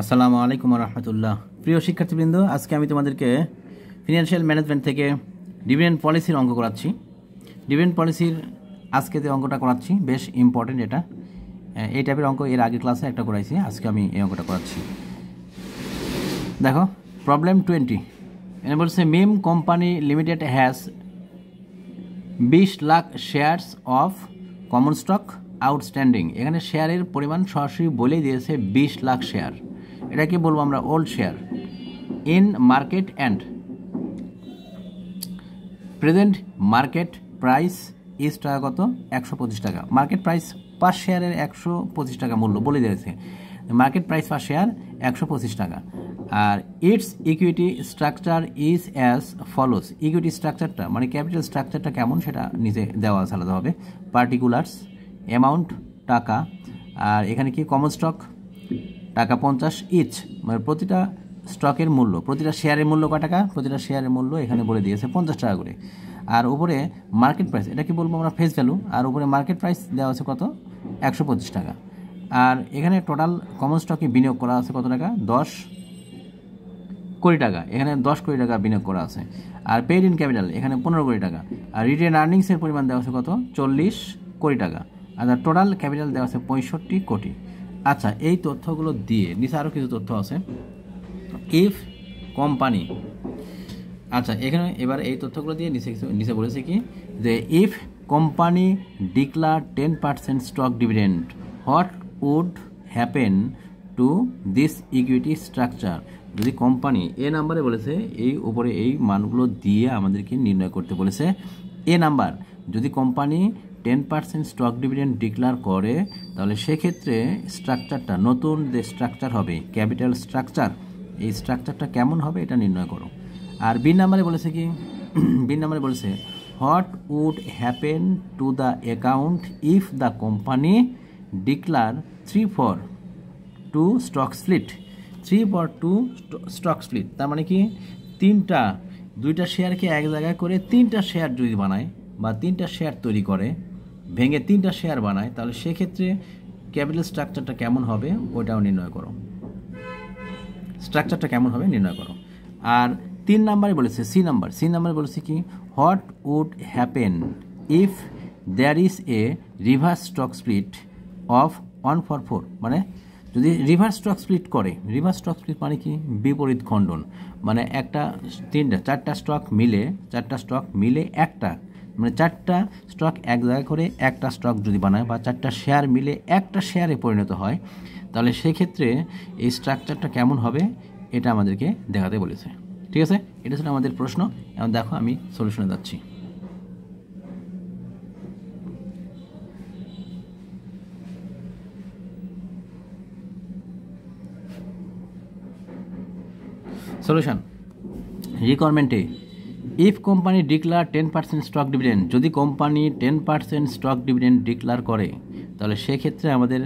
আসসালামু আলাইকুম রহমতুল্লাহ। প্রিয় শিক্ষার্থীবৃন্দ, আজকে আমি তোমাদেরকে ফিনান্সিয়াল ম্যানেজমেন্ট থেকে ডিভিডেন্ড পলিসির অঙ্ক করাচ্ছি। ডিভিডেন্ড পলিসির আজকে যে অঙ্কটা করাচ্ছি বেশ ইম্পর্টেন্ট। এই টাইপের অঙ্ক এর আগের ক্লাসে একটা করাইছি, আজকে আমি এই অঙ্কটা করাচ্ছি। দেখো প্রবলেম 20, এখানে বলছে Mim company limited has 20 lakh shares of common stock outstanding. এখানে শেয়ারের পরিমাণ সরাসরি বলেই দিয়েছে 20 লাখ শেয়ার। এটাকে বলবো আমরা old share. In market and present market price is টাকা কত? 125 টাকা। মার্কেট প্রাইস পার শেয়ারের 125 টাকা মূল্য বলে দিয়েছে। মার্কেট প্রাইস পার শেয়ার 125 টাকা। আর its equity structure is as follows. Equity স্ট্রাকচারটা মানে ক্যাপিটাল স্ট্রাকচারটা কেমন সেটা নিচে দেওয়া আছে আলাদাভাবে। পার্টিকুলার্স, অ্যামাউন্ট টাকা, আর এখানে কি কমন স্টক টাকা 50 ইচ, মানে প্রতিটা স্টকের মূল্য, প্রতিটা শেয়ারের মূল্য কত টাকা? প্রতিটা শেয়ারের মূল্য এখানে বলে দিয়েছে 50 টাকা করে। আর উপরে মার্কেট প্রাইস, এটা কি বলবো আমরা ফেস ভ্যালু, আর উপরে মার্কেট প্রাইস দেওয়া আছে কত? 125 টাকা। আর এখানে টোটাল কমন স্টকে বিনিয়োগ করা আছে কত টাকা? 10 কোটি টাকা। এখানে 10 কোটি টাকা বিনিয়োগ করা আছে। আর পেইড ইন ক্যাপিটাল এখানে 15 কোটি টাকা। আর রিটেন আর্নিংসের পরিমাণ দেওয়া আছে কত? 40 কোটি টাকা। আর টোটাল ক্যাপিটাল দেওয়া আছে 65 কোটি। আচ্ছা, এই তথ্যগুলো দিয়ে নিচে আরও কিছু তথ্য আছে। ইফ কোম্পানি, আচ্ছা এখানে এবার এই তথ্যগুলো দিয়ে নিচে বলেছে কি যে if company declare 10% stock dividend, what would happen to this equity structure. যদি কোম্পানি এ নাম্বারে বলেছে, এই উপরে এই মানগুলো দিয়ে আমাদেরকে নির্ণয় করতে বলেছে। এ নাম্বার, যদি কোম্পানি 10% স্টক ডিভিডেন্ড ডিক্লার করে তাহলে সেক্ষেত্রে স্ট্রাকচারটা, নতুন যে স্ট্রাকচার হবে ক্যাপিটাল স্ট্রাকচার, এই স্ট্রাকচারটা কেমন হবে এটা নির্ণয় করো। আর বি নাম্বারে বলেছে কি, বি নাম্বারে বলেছে what would happen to the account if the company declare 3/4 stock split. 3/2 stock split, তার মানে কি দুইটা শেয়ারকে এক জায়গায় করে 3টা শেয়ার যদি বানায় বা 3টা শেয়ার তৈরি করে, ভেঙে 3টা শেয়ার বানায়, তাহলে সেক্ষেত্রে ক্যাপিটাল স্ট্রাকচারটা কেমন হবে ওইটাও নির্ণয় করো। স্ট্রাকচারটা কেমন হবে নির্ণয় করো। আর 3 নাম্বারে বলেছে সি নাম্বারে বলেছে কি what would happen if there is a reverse stock split of 1/4, মানে যদি রিভার্স স্টক স্প্লিট করে। রিভার্স স্টক স্প্লিট মানে কি? বিপরীত খণ্ডন, মানে চারটা স্টক মিলে একটা, মানে 4টা স্টক এক জায়গায় করে একটা স্টক যদি বানায় বা 4টা শেয়ার মিলে একটা শেয়ারে পরিণত হয়, তাহলে সেক্ষেত্রে এই স্ট্রাকচারটা কেমন হবে এটা আমাদেরকে দেখাতে বলেছে। ঠিক আছে, এটা ছিল আমাদের প্রশ্ন। এখন দেখো আমি সলিউশনে যাচ্ছি। সলিউশন রিকোয়ারমেন্টে if company declare 10% stock dividend, যদি কোম্পানি 10% স্টক ডিভিডেন্ড ডিক্লার করে তাহলে সেক্ষেত্রে আমাদের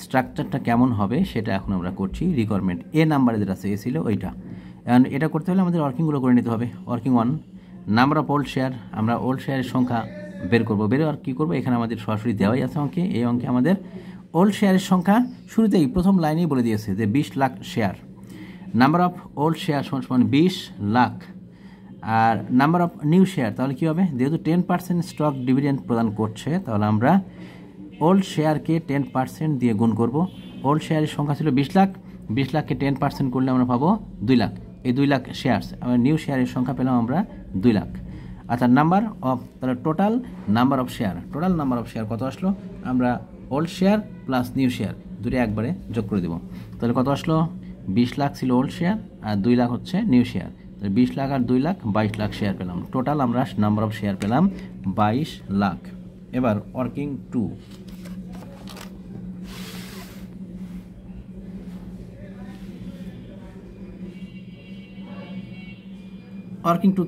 স্ট্রাকচারটা কেমন হবে সেটা এখন আমরা করছি। রিকোয়ারমেন্ট এ নাম্বারে যেটা আছে, এ ছিল ওইটা। এখন এটা করতে হলে আমাদের ওয়ার্কিংগুলো করে নিতে হবে। Working 1, number of old share, আমরা ওল্ড শেয়ারের সংখ্যা বের করবো। আর কী করবো, এখানে আমাদের সরাসরি দেওয়াই আছে অঙ্কে। এই অঙ্কে আমাদের ওল্ড শেয়ারের সংখ্যা শুরুতেই প্রথম লাইনেই বলে দিয়েছে যে 20 lakh share. Number of old share সমান 20 লাখ। আর নাম্বার অফ নিউ শেয়ার, তাহলে কী হবে? যেহেতু 10% স্টক ডিভিডেন্ড প্রদান করছে, তাহলে আমরা ওল্ড শেয়ারকে 10% দিয়ে গুণ করব। ওল্ড শেয়ারের সংখ্যা ছিল 20 লাখ, 20 লাখকে 10% করলে আমরা পাবো 2 লাখ। এই 2 লাখ শেয়ার, আমরা নিউ শেয়ারের সংখ্যা পেলাম আমরা 2 লাখ। আচ্ছা, নাম্বার অফ, তাহলে টোটাল নাম্বার অফ শেয়ার কত আসলো? আমরা old share plus new share দুটো একবারে যোগ করে দেবো। তাহলে কত আসলো? 20 লাখ ছিল ওল্ড শেয়ার আর 2 লাখ হচ্ছে নিউ শেয়ার। 20 লাখ আর 2 লাখ 22 লাখ শেয়ার পেলাম। টোটাল আমরা নাম্বার অফ শেয়ার পেলাম 22 লাখ। এবার ওয়ার্কিং 2,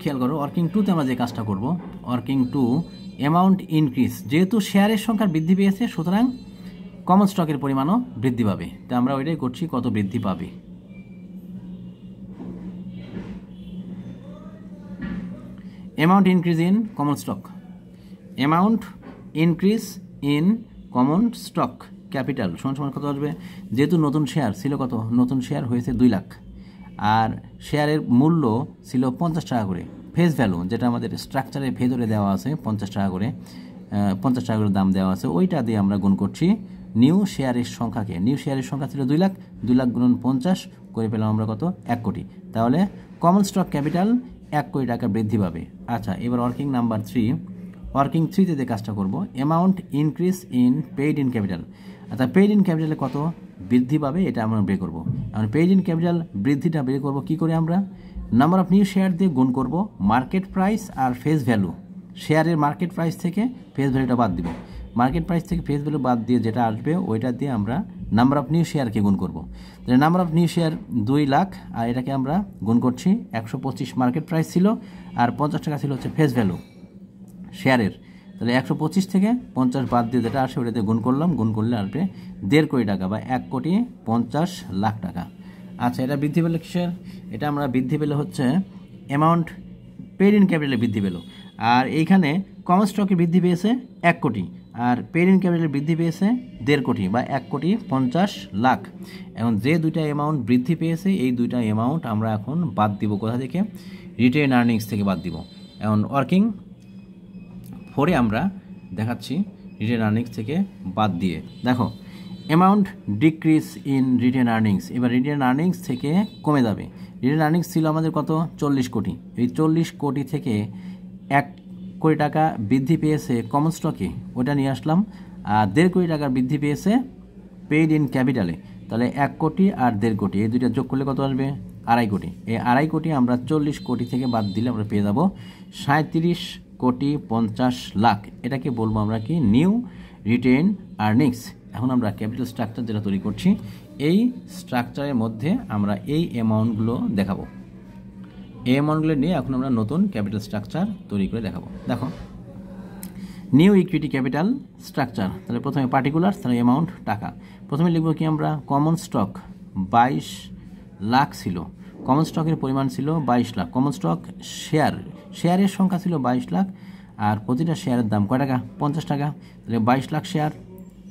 খেয়াল করো। ওয়ার্কিং 2তে আমরা যে কাজটা করব, ওয়ার্কিং 2 অ্যামাউন্ট ইনক্রিজ, যেহেতু শেয়ারের সংখ্যা বৃদ্ধি পেয়েছে সুতরাং কমন স্টকের পরিমাণও বৃদ্ধি পাবে। তো আমরা ওইটাই করছি, কত বৃদ্ধি পাবে। Amount increase in common stock, amount increase in common stock, capital সমান কত আসবে, যেহেতু নতুন শেয়ার ছিল কত, নতুন শেয়ার হয়েছে 2 লাখ, আর শেয়ারের মূল্য ছিল 50 টাকা করে, ফেস ভ্যালু যেটা আমাদের স্ট্রাকচারের ভেতরে দেওয়া আছে 50 টাকা করে, 50 টাকা করে দাম দেওয়া আছে, ওইটা দিয়ে আমরা গুণ করছি নিউ শেয়ারের সংখ্যাকে। নিউ শেয়ারের সংখ্যা ছিল 2 লাখ, 2 লাখ গুণন 50 করে পেলাম আমরা কত, 1 কোটি। তাহলে কমন স্টক ক্যাপিটাল 1 কোটি টাকা বৃদ্ধি পাবে। আচ্ছা, এবার ওয়ার্কিং নাম্বার 3, ওয়ার্কিং 3তে যে কাজটা করব, amount increase in paid in capital. আচ্ছা, পেইড ইন ক্যাপিটালে কত বৃদ্ধি পাবে এটা আমরা বের করবো। এখন পেইড ইন ক্যাপিটাল বৃদ্ধিটা বের করবো কী করে, আমরা নাম্বার অফ নিউ শেয়ার দিয়ে গুণ করব মার্কেট প্রাইস আর ফেস ভ্যালু। শেয়ারের মার্কেট প্রাইস থেকে ফেস ভ্যালুটা বাদ দিব, মার্কেট প্রাইস থেকে ফেস ভ্যালু বাদ দিয়ে যেটা আসবে ওইটা দিয়ে আমরা নাম্বার অফ নিউ শেয়ারকে গুণ করব। তাহলে number of new share 2 lakh, আর এটাকে আমরা গুণ করছি 125 মার্কেট প্রাইস ছিল, আর 50 টাকা ছিল হচ্ছে ফেস ভ্যালু শেয়ারের। তাহলে 125 থেকে 50 বাদ দিয়ে যেটা আসে ওটাতে গুণ করলাম, গুণ করলে আসবে 1.5 কোটি টাকা বা 1,50,00,000 টাকা। আচ্ছা, এটা বৃদ্ধি পেলে কিসের, এটা আমরা বৃদ্ধি পেলে হচ্ছে অ্যামাউন্ট পেইড ইন ক্যাপিটালে বৃদ্ধি পেল, আর এইখানে কমন স্টকে বৃদ্ধি পেয়েছে 1 কোটি, আর পেইড ইন ক্যাপিটালে বৃদ্ধি পেয়েছে 1.5 কোটি বা 1,50,00,000। এখন যে দুইটা অ্যামাউন্ট বৃদ্ধি পেয়েছে এই দুইটা অ্যামাউন্ট আমরা এখন বাদ দিব কোথা থেকে, রিটেন আর্নিংস থেকে বাদ দিব। এখন ওয়ার্কিং 4-এ আমরা দেখাচ্ছি রিটেন আর্নিংস থেকে বাদ দিয়ে, দেখো amount decrease in written earnings, এবার রিটেন আর্নিংস থেকে কমে যাবে। রিটেন আর্নিংস ছিল আমাদের কত, 40 কোটি, এই 40 কোটি থেকে 1 কোটি টাকা বৃদ্ধি পেয়েছে কমন স্টকে, ওটা নিয়ে আসলাম, আর 1.5 কোটি টাকা বৃদ্ধি পেয়েছে পেইড ইন ক্যাপিটালে। তাহলে 1 কোটি আর 1.5 কোটি এই দুইটা যোগ করলে কত আসবে, 2.5 কোটি। এই 2.5 কোটি আমরা 40 কোটি থেকে বাদ দিলে আমরা পেয়ে যাব 37,50,00,000। এটাকে বলবো আমরা কি, নিউ রিটেন আর্নিংস। এখন আমরা ক্যাপিটাল স্ট্রাকচার যেটা তৈরি করছি, এই স্ট্রাকচারের মধ্যে আমরা এই অ্যামাউন্টগুলো দেখাবো, এই অ্যামাউন্টগুলো নিয়ে এখন আমরা নতুন ক্যাপিটাল স্ট্রাকচার তৈরি করে দেখাবো। দেখো, নিউ ইকুইটি ক্যাপিটাল স্ট্রাকচার, তাহলে প্রথমে পার্টিকুলার, তাহলে অ্যামাউন্ট টাকা। প্রথমে লিখবো কি আমরা, কমন স্টক 22 লাখ ছিল, কমন স্টকের পরিমাণ ছিল 22 লাখ। কমন স্টক শেয়ারের সংখ্যা ছিল 22 লাখ, আর প্রতিটা শেয়ারের দাম কয় টাকা, 50 টাকা। তাহলে 22 লাখ শেয়ার,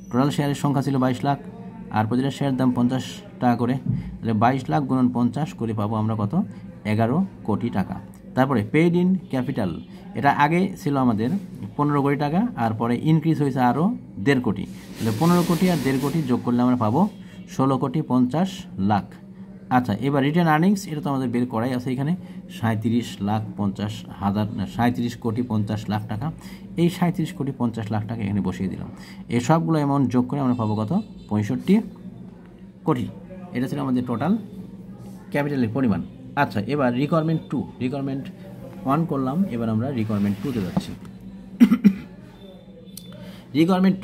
টোটাল শেয়ারের সংখ্যা ছিল 22 লাখ, আর প্রতিটা শেয়ারের দাম 50 টাকা করে। তাহলে 22 লাখ গুণন 50 করে পাবো আমরা কত, 11 কোটি টাকা। তারপরে পেইড ইন ক্যাপিটাল, এটা আগে ছিল আমাদের 15 কোটি টাকা, আর পরে ইনক্রিজ হয়েছে আরও 1.5 কোটি। তাহলে 15 কোটি আর 1.5 কোটি যোগ করলে আমরা পাবো 16,50,00,000। আচ্ছা, এবার রিটার্ন আর্নিংস, এটা তো আমাদের বের করাই আছে এখানে, 37,50,00,000 টাকা। এই 37,50,00,000 টাকা এখানে বসিয়ে দিলাম, এই সবগুলো অ্যামাউন্ট যোগ করে আমরা পাবো কত, 65 কোটি। এটা ছিল আমাদের টোটাল ক্যাপিটালের পরিমাণ। আচ্ছা, এবার রিকোয়ারমেন্ট 2, রিকোয়ারমেন্ট 1 করলাম, এবার আমরা রিকোয়ারমেন্ট 2তে যাচ্ছি। রিকোয়ারমেন্ট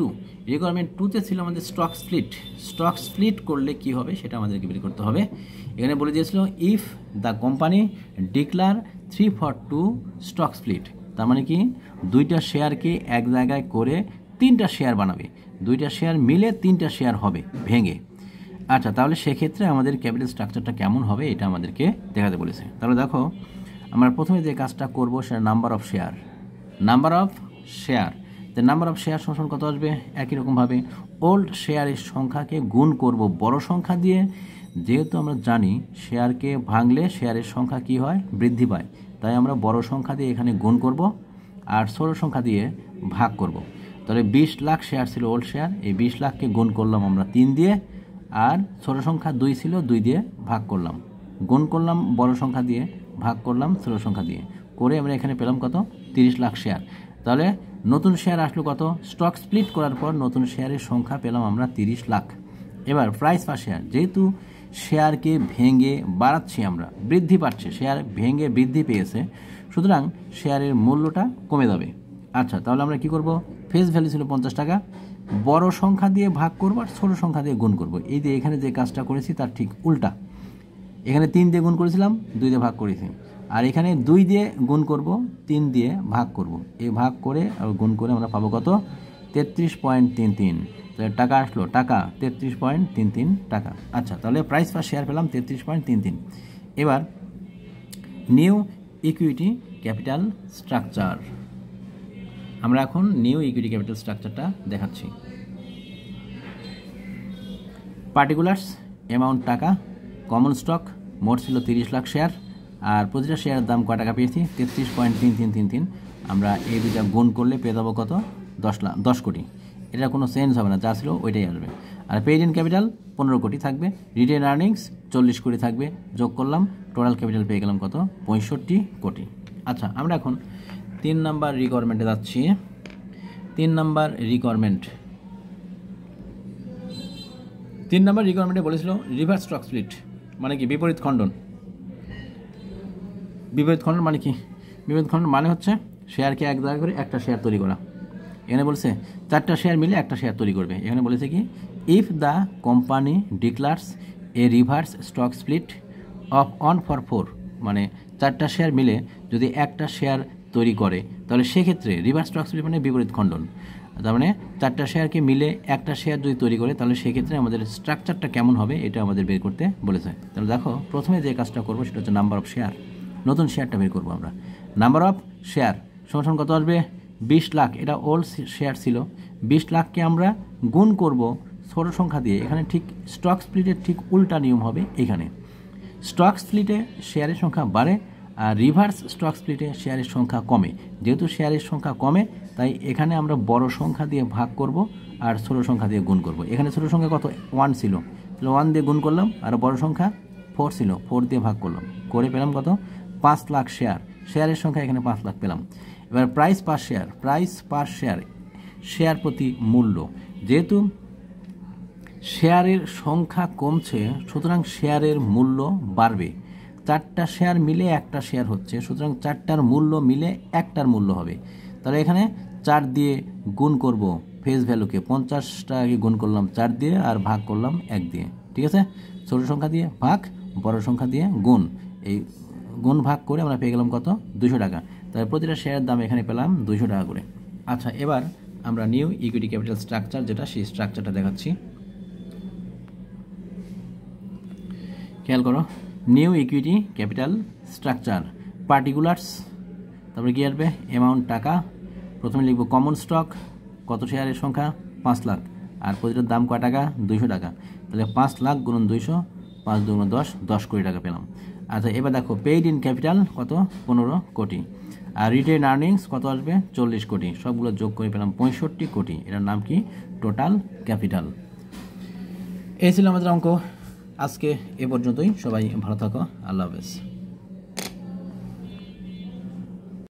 2তে ছিল আমাদের স্টক স্প্লিট। স্টক স্প্লিট করলে কি হবে সেটা আমাদেরকে বের করতে হবে। এখানে বলে দিয়েছিল if the company declare 3/2 stock split, তার মানে কি, 2টা শেয়ারকে এক জায়গায় করে 3টা শেয়ার বানাবে, 2টা শেয়ার মিলে 3টা শেয়ার হবে ভেঙে। আচ্ছা, তাহলে সেক্ষেত্রে আমাদের ক্যাপিটাল স্ট্রাকচারটা কেমন হবে এটা আমাদেরকে দেখাতে বলেছে। তাহলে দেখো, আমরা প্রথমে যে কাজটা করবো সেটা number of share. Number of share সমান কত আসবে, একই রকমভাবে ওল্ড শেয়ারের সংখ্যাকে গুণ করব বড় সংখ্যা দিয়ে। যেহেতু আমরা জানি শেয়ারকে ভাঙলে শেয়ারের সংখ্যা কি হয়, বৃদ্ধি পায়, তাই আমরা বড় সংখ্যা দিয়ে এখানে গুণ করব আর ছোট সংখ্যা দিয়ে ভাগ করব। তাহলে 20 লাখ শেয়ার ছিল ওল্ড শেয়ার, এই 20 লাখকে গুণ করলাম আমরা 3 দিয়ে, আর ছোট সংখ্যা 2 ছিল, 2 দিয়ে ভাগ করলাম, গুণ করলাম বড় সংখ্যা দিয়ে, ভাগ করলাম ছোট সংখ্যা দিয়ে, করে আমরা এখানে পেলাম কত, 30 লাখ শেয়ার। তাহলে নতুন শেয়ার আসলো কত, স্টক স্প্লিট করার পর নতুন শেয়ারের সংখ্যা পেলাম আমরা 30 লাখ। এবার প্রাইস পার শেয়ার, যেহেতু শেয়ারকে ভেঙে বাড়াচ্ছি আমরা, বৃদ্ধি পাচ্ছে, শেয়ার ভেঙে বৃদ্ধি পেয়েছে, সুতরাং শেয়ারের মূল্যটা কমে যাবে। আচ্ছা, তাহলে আমরা কি করব, ফেস ভ্যালু ছিল 50 টাকা, বড় সংখ্যা দিয়ে ভাগ করবো আর ছোট সংখ্যা দিয়ে গুণ করবো। এই যে এখানে যে কাজটা করেছি তার ঠিক উল্টা, এখানে 3 দিয়ে গুণ করেছিলাম, 2 দিয়ে ভাগ করেছি, আর এখানে 2 দিয়ে গুণ করব, 3 দিয়ে ভাগ করব। এই ভাগ করে আর গুণ করে আমরা পাবো কত, 33.33। তাহলে টাকা আসলো, টাকা 33.33 টাকা। আচ্ছা, তাহলে প্রাইস পার শেয়ার পেলাম 33.33। এবার নিউ ইকুইটি ক্যাপিটাল স্ট্রাকচার, আমরা এখন নিউ ইকুইটি ক্যাপিটাল স্ট্রাকচারটা দেখাচ্ছি। পার্টিকুলার্স অ্যামাউন্ট টাকা, কমন স্টক মোট ছিল 30 লাখ শেয়ার, আর প্রতিটা শেয়ারের দাম কয় টাকা পেয়েছি 33.3333। আমরা এই দুইটা গুণ করলে পেয়ে যাবো কত 10 কোটি। এটা কোনো চেঞ্জ হবে না, যা ছিল ওইটাই আসবে। আর পেইড ইন ক্যাপিটাল 15 কোটি থাকবে, রিটেন আর্নিংস 40 কোটি থাকবে, যোগ করলাম টোটাল ক্যাপিটাল পেয়ে গেলাম কত 65 কোটি। আচ্ছা আমরা এখন 3 নাম্বার রিকোয়ারমেন্টে যাচ্ছি। 3 নাম্বার রিকোয়ারমেন্টে বলেছিল রিভার্স স্টক স্প্লিট মানে কি বিপরীত খণ্ডন। বিপরীত খণ্ডন মানে কি? বিপরীত খণ্ডন মানে হচ্ছে শেয়ারকে এক জায়গায় করে একটা শেয়ার তৈরি করা। এখানে বলছে 4টা শেয়ার মিলে একটা শেয়ার তৈরি করবে। এখানে বলেছে কি if the company declares a reverse stock split of 1/4, মানে 4টা শেয়ার মিলে যদি একটা শেয়ার তৈরি করে তাহলে সেক্ষেত্রে রিভার্স স্টক স্প্লিট মানে বিপরীত খণ্ডন। তার মানে 4টা শেয়ারকে মিলে একটা শেয়ার যদি তৈরি করে তাহলে সেক্ষেত্রে আমাদের স্ট্রাকচারটা কেমন হবে এটা আমাদের বের করতে বলেছে। তাহলে দেখো প্রথমে যে কাজটা করবো সেটা হচ্ছে নাম্বার অফ শেয়ার, নতুন শেয়ারটা বের করবো আমরা। নাম্বার অফ শেয়ার সমান কত আসবে 20 লাখ, এটা ওল্ড শেয়ার ছিল। 20 লাখকে আমরা গুণ করব ছোট সংখ্যা দিয়ে। এখানে ঠিক স্টক স্প্লিটের ঠিক উল্টা নিয়ম হবে। এখানে স্টক স্প্লিটে শেয়ারের সংখ্যা বাড়ে আর রিভার্স স্টক স্প্লিটে শেয়ারের সংখ্যা কমে। যেহেতু শেয়ারের সংখ্যা কমে তাই এখানে আমরা বড় সংখ্যা দিয়ে ভাগ করব আর ছোট সংখ্যা দিয়ে গুণ করব। এখানে ছোট সংখ্যা কত 1 ছিল, 1 দিয়ে গুণ করলাম, আর বড় সংখ্যা 4 ছিল, 4 দিয়ে ভাগ করলাম, করে পেলাম কত 5 লাখ শেয়ার। শেয়ারের সংখ্যা এখানে 5 লাখ পেলাম। এবার প্রাইস পার শেয়ার, শেয়ার প্রতি মূল্য। যেহেতু শেয়ারের সংখ্যা কমছে সুতরাং শেয়ারের মূল্য বাড়বে। 4টা শেয়ার মিলে একটা শেয়ার হচ্ছে, সুতরাং 4টার মূল্য মিলে একটার মূল্য হবে। তাহলে এখানে 4 দিয়ে গুণ করব ফেস ভ্যালুকে, 50 টাকাকে গুণ করলাম 4 দিয়ে আর ভাগ করলাম 1 দিয়ে। ঠিক আছে, ছোট সংখ্যা দিয়ে ভাগ, বড় সংখ্যা দিয়ে গুণ, এই গুণ ভাগ করে আমরা পেয়ে গেলাম কত 200 টাকা। তাহলে প্রতিটা শেয়ারের দাম এখানে পেলাম 200 টাকা করে। আচ্ছা এবার আমরা নিউ ইকুইটি ক্যাপিটাল স্ট্রাকচার যেটা সেই স্ট্রাকচারটা দেখাচ্ছি, খেয়াল করো। New equity capital structure particulars, তারপরে কি আসবে অ্যামাউন্ট টাকা। প্রথমে লিখব কমন স্টক, কত শেয়ারের সংখ্যা 5 লাখ, আর প্রতিটার দাম কয় টাকা 200 টাকা। তাহলে 5 লাখ গুণন 200, 5 দুগুণ 10, 10 কোটি টাকা পেলাম। আচ্ছা এবার দেখো পেইড ইন ক্যাপিটাল কত 15 কোটি, আর রিটেন আর্নিংস কত আসবে 40 কোটি। সবগুলো যোগ করে পেলাম 65 কোটি। এটার নাম কি টোটাল ক্যাপিটাল। এই ছিল আমাদের অঙ্ক। আজকে এ পর্যন্তই। সবাই ভালো থাকো, আল্লাহ হাফেজ।